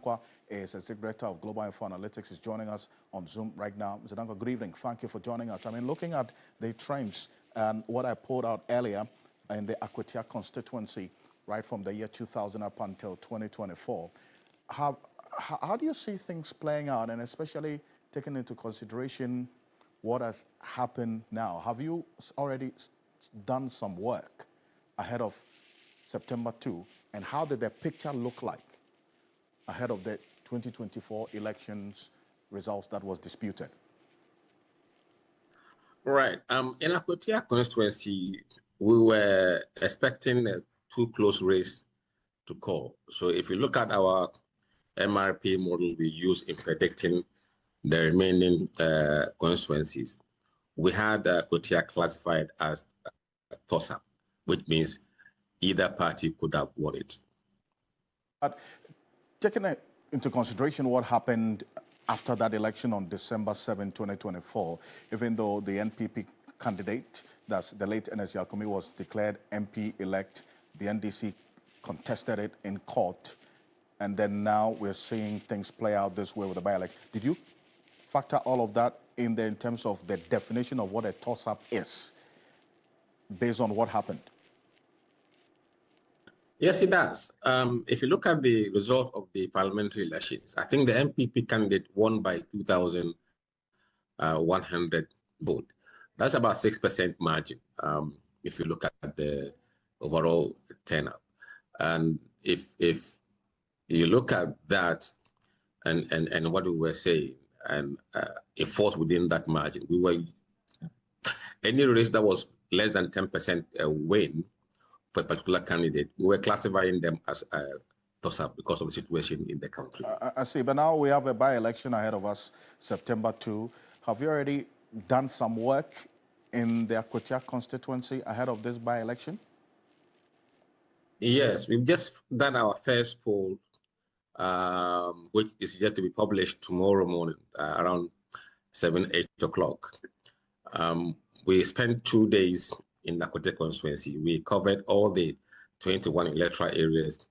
Dankwah is Executive Director of Global Info Analytics, is joining us on Zoom right now. Mr. Dankwah, good evening. Thank you for joining us. I mean, looking at the trends and what I pulled out earlier in the Akwatia constituency, right from the year 2000 up until 2024, how do you see things playing out, and especially taking into consideration what has happened now? Have you already done some work ahead of September 2, and how did the picture look like ahead of the 2024 elections results that was disputed? Right. In Akwatia constituency, we were expecting a too close race to call. So if you look at our MRP model we use in predicting the remaining constituencies, we had Akwatia classified as a toss-up, which means either party could have won it. But taking into consideration what happened after that election on December 7, 2024, even though the NPP candidate, that's the late NSC Alchemy, was declared MP-elect, the NDC contested it in court, and then now we're seeing things play out this way with the by-election. Did you factor all of that in there in terms of the definition of what a toss-up is, based on what happened? Yes, it does. If you look at the result of the parliamentary elections, I think the MPP candidate won by 2,100 votes. That's about 6% margin, if you look at the overall turnout. And if you look at that and what we were saying, and it falls within that margin, any race that was less than 10% win for a particular candidate, we were classifying them as a toss-up because of the situation in the country. I see, but now we have a by-election ahead of us, September 2. Have you already done some work in the Akwatia constituency ahead of this by-election? Yes, we've just done our first poll, which is yet to be published tomorrow morning, around 7, 8 o'clock. We spent 2 days in Akwatia constituency. We covered all the 21 electoral areas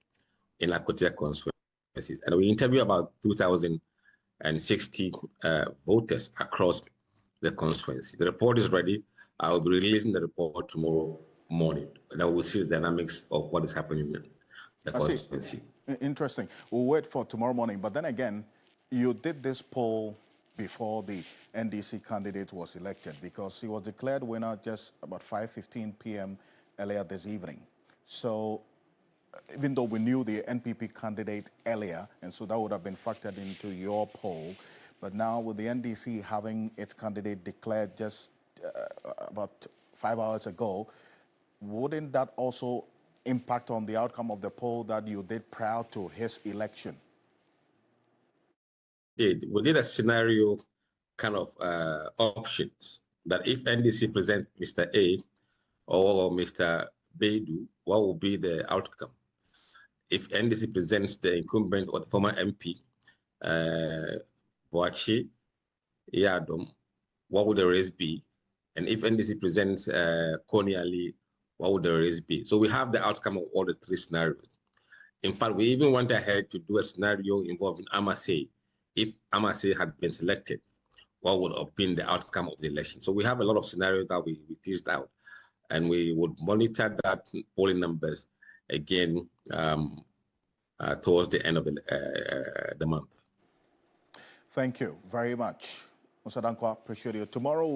in Akwatia constituencies, and we interviewed about 2,060 voters across the constituency. The report is ready. I will be releasing the report tomorrow morning, and I will see the dynamics of what is happening in the constituency. Interesting. We'll wait for tomorrow morning, but then again, you did this poll before the NDC candidate was elected, because he was declared winner just about 5:15 p.m. earlier this evening. So even though we knew the NPP candidate earlier, and so that would have been factored into your poll, but now with the NDC having its candidate declared just about 5 hours ago, wouldn't that also impact on the outcome of the poll that you did prior to his election? We did a scenario kind of options that if NDC present Mr. A or Mr. Beidou, what will be the outcome? If NDC presents the incumbent or the former MP, Boachi Yadom, what would the race be? And if NDC presents Kony Ali, what would the race be? So we have the outcome of all the three scenarios. In fact, we even went ahead to do a scenario involving Amasei. If Amasei had been selected, what would have been the outcome of the election? So we have a lot of scenarios that we teased out, and we would monitor that polling numbers again towards the end of the month. Thank you very much, Mussa Dankwah. Appreciate you. Tomorrow